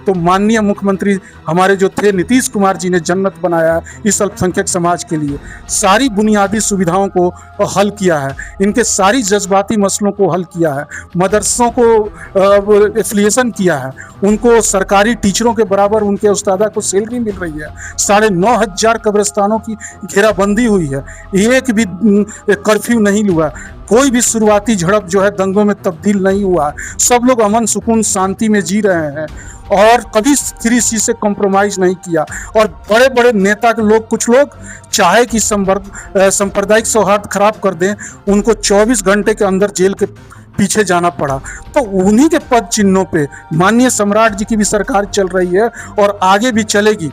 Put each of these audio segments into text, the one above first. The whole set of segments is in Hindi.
तो माननीय मुख्यमंत्री हमारे जो थे नीतीश कुमार जी ने जन्नत बनाया इस अल्पसंख्यक समाज के लिए। सारी बुनियादी सुविधाओं को हल किया है, इनके सारी जज्बाती मसलों को हल किया है, मदरसों को एफिलिएशन किया है, उनको सरकारी टीचरों के बराबर उनके उस्तादा को सैलरी मिल रही है, 9,500 कब्रिस्तानों की घेराबंदी हुई है, एक भी कर्फ्यू नहीं हुआ, कोई भी शुरुआती झड़प जो है दंगों में तब्दील नहीं हुआ, सब लोग अमन सुकून शांति में जी रहे हैं और कभी किसी से कॉम्प्रोमाइज नहीं किया। और बड़े बड़े नेता के लोग, कुछ लोग चाहे कि सांप्रदायिक सौहार्द खराब कर दें, उनको 24 घंटे के अंदर जेल के पीछे जाना पड़ा। तो उन्हीं के पद चिन्हों पे माननीय सम्राट जी की भी सरकार चल रही है और आगे भी चलेगी।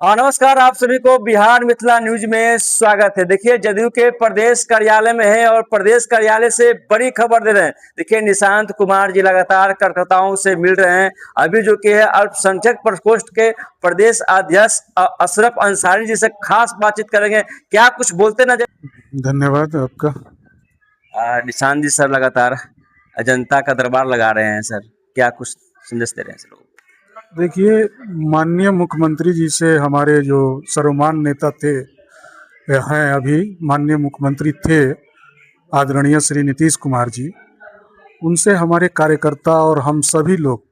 नमस्कार, आप सभी को बिहार मिथिला न्यूज में स्वागत है। देखिए, जदयू के प्रदेश कार्यालय में है और प्रदेश कार्यालय से बड़ी खबर दे रहे हैं। देखिए, निशांत कुमार जी लगातार कार्यकर्ताओं से मिल रहे हैं। अभी जो कि है अल्पसंख्यक प्रकोष्ठ के प्रदेश अध्यक्ष अशरफ अंसारी जी से खास बातचीत करेंगे। क्या कुछ बोलते ना? धन्यवाद आपका। निशांत जी सर लगातार जनता का दरबार लगा रहे हैं सर, क्या कुछ संदेश दे रहे हैं सर? देखिए, माननीय मुख्यमंत्री जी से हमारे जो सर्वमान्य नेता थे हैं, अभी माननीय मुख्यमंत्री थे आदरणीय श्री नीतीश कुमार जी, उनसे हमारे कार्यकर्ता और हम सभी लोग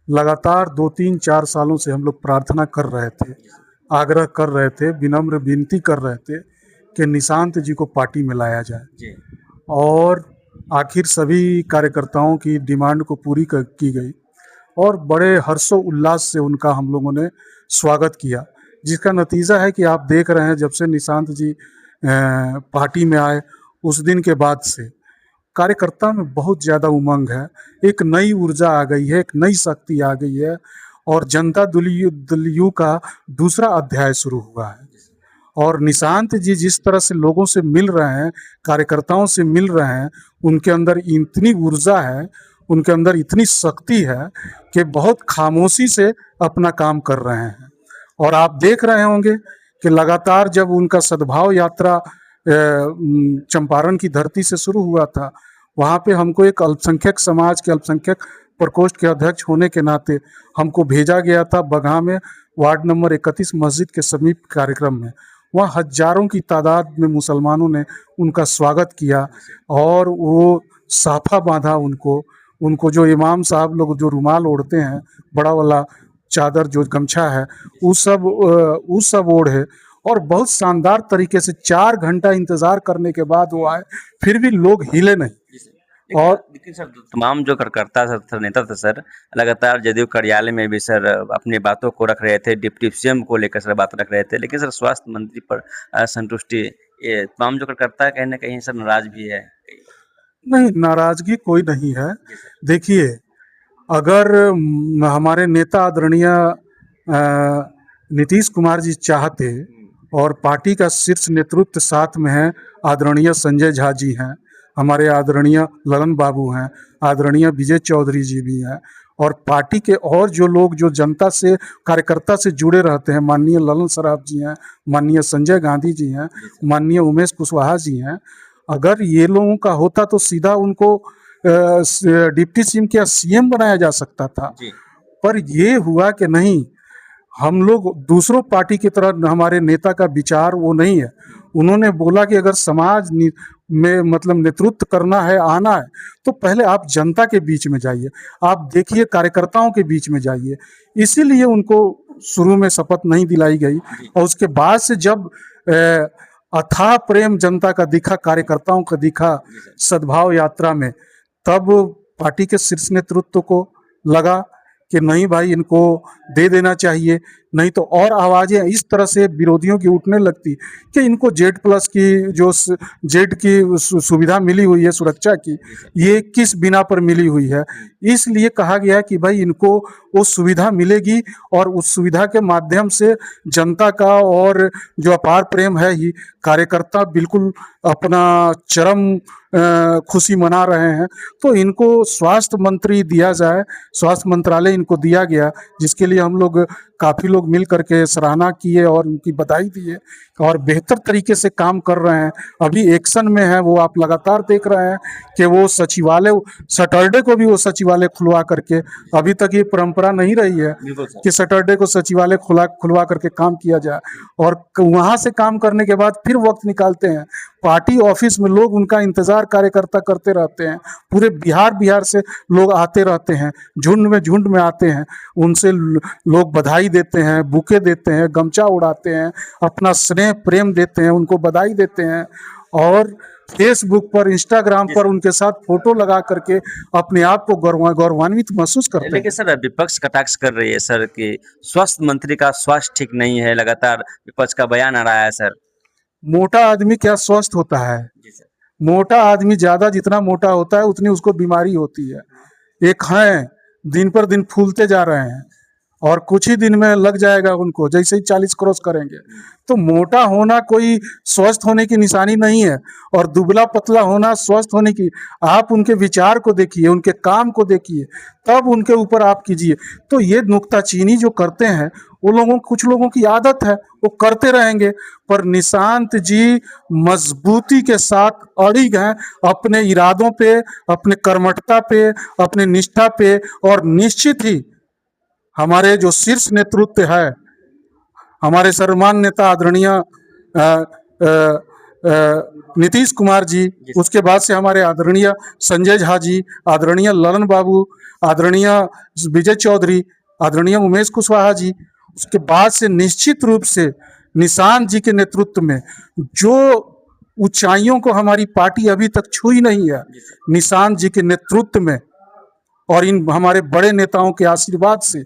लगातार 2-3-4 सालों से हम लोग प्रार्थना कर रहे थे, आग्रह कर रहे थे, विनम्र विनती कर रहे थे कि निशांत जी को पार्टी में लाया जाए। और आखिर सभी कार्यकर्ताओं की डिमांड को पूरी की गई और बड़े हर्षो उल्लास से उनका हम लोगों ने स्वागत किया, जिसका नतीजा है कि आप देख रहे हैं जब से निशांत जी पार्टी में आए उस दिन के बाद से कार्यकर्ता में बहुत ज़्यादा उमंग है, एक नई ऊर्जा आ गई है, एक नई शक्ति आ गई है और जनता दल यू का दूसरा अध्याय शुरू हुआ है। और निशांत जी जिस तरह से लोगों से मिल रहे हैं, कार्यकर्ताओं से मिल रहे हैं, उनके अंदर इतनी ऊर्जा है, उनके अंदर इतनी शक्ति है कि बहुत खामोशी से अपना काम कर रहे हैं। और आप देख रहे होंगे कि लगातार जब उनका सद्भाव यात्रा चंपारण की धरती से शुरू हुआ था, वहाँ पे हमको एक अल्पसंख्यक समाज के अल्पसंख्यक प्रकोष्ठ के अध्यक्ष होने के नाते हमको भेजा गया था बगहा में वार्ड नंबर 31 मस्जिद के समीप कार्यक्रम में। वहाँ हजारों की तादाद में मुसलमानों ने उनका स्वागत किया और वो साफा बांधा उनको जो इमाम साहब लोग जो रुमाल ओढ़ते हैं, बड़ा वाला चादर जो गमछा है, वो सब ओढ़े और बहुत शानदार तरीके से 4 घंटा इंतजार करने के बाद वो आए, फिर भी लोग हिले नहीं। और लेकिन सर, तमाम जो कार्यकर्ता सर नेता थे सर, लगातार जदयू कार्यालय में भी सर अपनी बातों को रख रहे थे, डिप्टी सीएम को लेकर सर बात रख रहे थे, लेकिन सर स्वास्थ्य मंत्री पर असंतुष्टि, ये तमाम जो कार्यकर्ता कहीं ना कहीं सर नाराज भी है। नहीं, नाराजगी कोई नहीं है। देखिए, अगर हमारे नेता आदरणीय नीतीश कुमार जी चाहते और पार्टी का शीर्ष नेतृत्व साथ में है, आदरणीय संजय झा जी हैं, हमारे आदरणीय ललन बाबू हैं, आदरणीय विजय चौधरी जी भी हैं और पार्टी के और जो लोग जो जनता से कार्यकर्ता से जुड़े रहते हैं, माननीय ललन सराफ जी हैं, माननीय संजय गांधी जी हैं, माननीय उमेश कुशवाहा जी हैं, अगर ये लोगों का होता तो सीधा उनको डिप्टी सीएम या सीएम बनाया जा सकता था। पर ये हुआ कि नहीं, हम लोग दूसरों पार्टी की तरह, हमारे नेता का विचार वो नहीं है। उन्होंने बोला कि अगर समाज में मतलब नेतृत्व करना है, आना है, तो पहले आप जनता के बीच में जाइए, आप देखिए कार्यकर्ताओं के बीच में जाइए। इसीलिए उनको शुरू में शपथ नहीं दिलाई गई और उसके बाद से जब अथाह प्रेम जनता का दिखा, कार्यकर्ताओं का दिखा सद्भाव यात्रा में, तब पार्टी के शीर्ष नेतृत्व को लगा कि नहीं भाई, इनको दे देना चाहिए, नहीं तो और आवाज़ें इस तरह से विरोधियों की उठने लगती कि इनको Z+ की जो जेड की सुविधा मिली हुई है सुरक्षा की, ये किस बिना पर मिली हुई है। इसलिए कहा गया कि भाई इनको वो सुविधा मिलेगी और उस सुविधा के माध्यम से जनता का और जो अपार प्रेम है ही, कार्यकर्ता बिल्कुल अपना चरम खुशी मना रहे हैं, तो इनको स्वास्थ्य मंत्री दिया जाए, स्वास्थ्य मंत्रालय इनको दिया गया, जिसके लिए हम लोग काफ़ी लोग लोग मिल करके सराहना किए और उनकी बधाई दिए और बेहतर तरीके से काम कर रहे हैं। अभी एक्शन में है वो, आप लगातार देख रहे हैं कि वो सचिवालय सैटरडे को भी वो सचिवालय खुलवा करके, अभी तक ये परंपरा नहीं रही है बिल्कुल सर। कि सैटरडे को सचिवालय खुलवा करके काम किया जाए, और वहां से काम करने के बाद फिर वक्त निकालते हैं। पार्टी ऑफिस में लोग उनका इंतजार कार्यकर्ता करते रहते हैं, पूरे बिहार से लोग आते रहते हैं, झुंड में आते हैं, उनसे लोग बधाई देते हैं, बुके देते हैं, गमछा उड़ाते हैं, अपना स्नेह प्रेम देते हैं, उनको बधाई देते हैं, और फेसबुक पर, इंस्टाग्राम पर उनके साथ फोटो लगा करके अपने आप को गौरवान्वित महसूस करते हैं। लेकिन सर विपक्ष कटाक्ष कर रही है सर कि स्वास्थ्य मंत्री का स्वास्थ्य ठीक नहीं है, लगातार विपक्ष का बयान आ रहा है सर। मोटा आदमी क्या स्वस्थ होता है? जी सर। मोटा आदमी ज्यादा जितना मोटा होता है उतनी उसको बीमारी होती है। एक हैं दिन पर दिन फूलते जा रहे हैं और कुछ ही दिन में लग जाएगा उनको, जैसे ही 40 क्रॉस करेंगे। तो मोटा होना कोई स्वस्थ होने की निशानी नहीं है, और दुबला पतला होना स्वस्थ होने की। आप उनके विचार को देखिए, उनके काम को देखिए, तब उनके ऊपर आप कीजिए। तो ये नुक्ताचीनी जो करते हैं वो कुछ लोगों की आदत है, वो करते रहेंगे। पर निशांत जी मजबूती के साथ अड़िग हैं अपने इरादों पे, अपने कर्मठता पे, अपने निष्ठा पे, और निश्चित ही हमारे जो शीर्ष नेतृत्व है, हमारे सर्वमान्य नेता आदरणीय नीतीश कुमार जी, उसके बाद से हमारे आदरणीय संजय झा जी, आदरणीय ललन बाबू, आदरणीय विजय चौधरी, आदरणीय उमेश कुशवाहा जी, उसके बाद से निश्चित रूप से निशांत जी के नेतृत्व में जो ऊंचाइयों को हमारी पार्टी अभी तक छुई नहीं है, निशांत जी के नेतृत्व में और इन हमारे बड़े नेताओं के आशीर्वाद से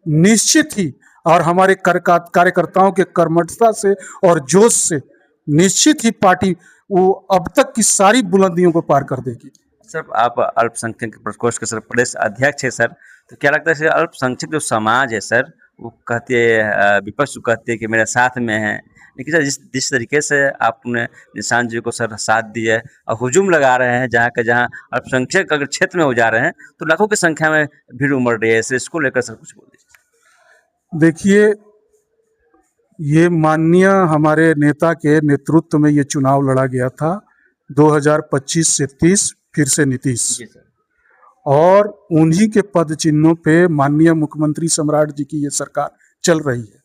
निश्चित ही, और हमारे कार्यकर्ताओं के कर्मठता से और जोश से निश्चित ही पार्टी वो अब तक की सारी बुलंदियों को पार कर देगी। सर आप अल्पसंख्यक प्रकोष्ठ के सर प्रदेश अध्यक्ष है सर, तो क्या लगता है सर अल्पसंख्यक जो समाज है सर, वो कहते हैं, विपक्ष कहते हैं कि मेरे साथ में है, लेकिन सर जिस तरीके से आपने निशांत जी को सर साथ दिया और हुजूम लगा रहे हैं, जहाँ अल्पसंख्यक अगर क्षेत्र में हो जा रहे हैं तो लाखों की संख्या में भीड़ उमड़ रही है, इसको लेकर सर कुछ बोल दीजिए। देखिए, ये माननीय हमारे नेता के नेतृत्व में ये चुनाव लड़ा गया था 2025 से 30, फिर से नीतीश, और उन्हीं के पद चिन्हों पे माननीय मुख्यमंत्री सम्राट जी की ये सरकार चल रही है।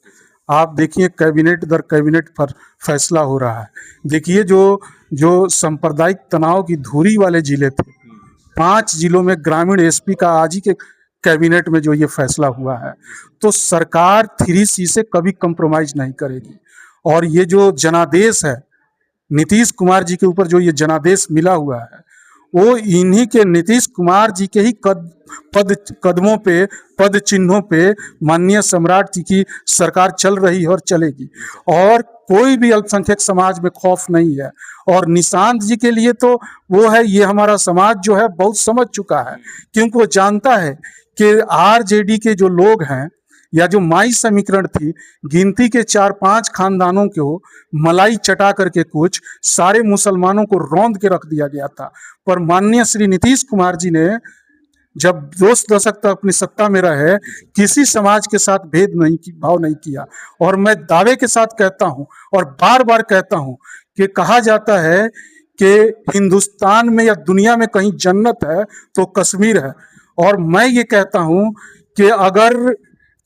आप देखिए कैबिनेट दर कैबिनेट पर फैसला हो रहा है। देखिए जो सांप्रदायिक तनाव की धुरी वाले जिले थे, 5 जिलों में ग्रामीण एसपी का आज ही के कैबिनेट में जो ये फैसला हुआ है, तो सरकार 3C से कभी कंप्रोमाइज नहीं करेगी। और ये जो जनादेश है नीतीश कुमार जी के ऊपर, जो ये जनादेश मिला हुआ है, वो इन्हीं के नीतीश कुमार जी के ही कदमों पे, पद चिन्हों पे माननीय सम्राट जी की सरकार चल रही है और चलेगी। और कोई भी अल्पसंख्यक समाज में खौफ नहीं है। और निशांत जी के लिए तो वो है, ये हमारा समाज जो है बहुत समझ चुका है, क्योंकि वो जानता है कि आरजेडी के जो लोग हैं, या जो माई समीकरण थी, गिनती के 4-5 खानदानों को मलाई चटा करके कुछ सारे मुसलमानों को रौंद के रख दिया गया था। पर माननीय श्री नीतीश कुमार जी ने जब 2 दशक तक अपनी सत्ता में रहे, किसी समाज के साथ भाव नहीं किया। और मैं दावे के साथ कहता हूं और बार बार कहता हूं कि कहा जाता है कि हिंदुस्तान में या दुनिया में कहीं जन्नत है तो कश्मीर है, और मैं ये कहता हूं कि अगर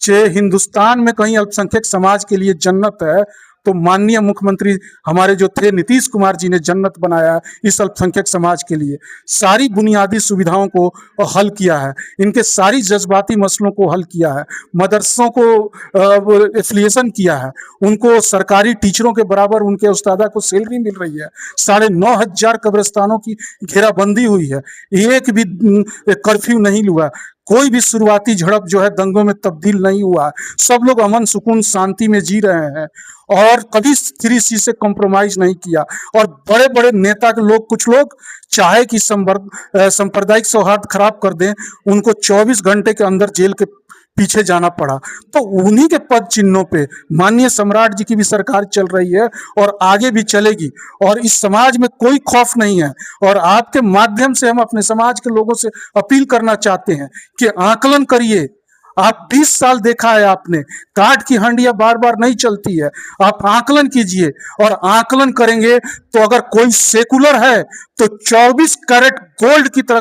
हिंदुस्तान में कहीं अल्पसंख्यक समाज के लिए जन्नत है तो माननीय मुख्यमंत्री हमारे जो थे नीतीश कुमार जी ने जन्नत बनाया इस अल्पसंख्यक समाज के लिए। सारी बुनियादी सुविधाओं को हल किया है, इनके सारी जज्बाती मसलों को हल किया है, मदरसों को एफिलिएशन किया है, उनको सरकारी टीचरों के बराबर उनके उस्तादा को सैलरी मिल रही है, 9,500 कब्रिस्तानों की घेराबंदी हुई है, एक भी कर्फ्यू नहीं हुआ, कोई भी शुरुआती झड़प जो है दंगों में तब्दील नहीं हुआ, सब लोग अमन सुकून शांति में जी रहे हैं और कभी 3C से कॉम्प्रोमाइज नहीं किया। और बड़े बड़े नेता के लोग, कुछ लोग चाहे कि सांप्रदायिक सौहार्द खराब कर दें, उनको 24 घंटे के अंदर जेल के पीछे जाना पड़ा। तो उन्हीं के पद चिन्हों पे माननीय सम्राट जी की भी सरकार चल रही है और आगे भी चलेगी, और इस समाज में कोई खौफ नहीं है। और आपके माध्यम से हम अपने समाज के लोगों से अपील करना चाहते हैं कि आकलन करिए, आप 20 साल देखा है आपने, काठ की हंडिया बार बार नहीं चलती है। आप आकलन कीजिए, और आकलन करेंगे तो अगर कोई सेकुलर है तो 24 कैरेट गोल्ड की तरह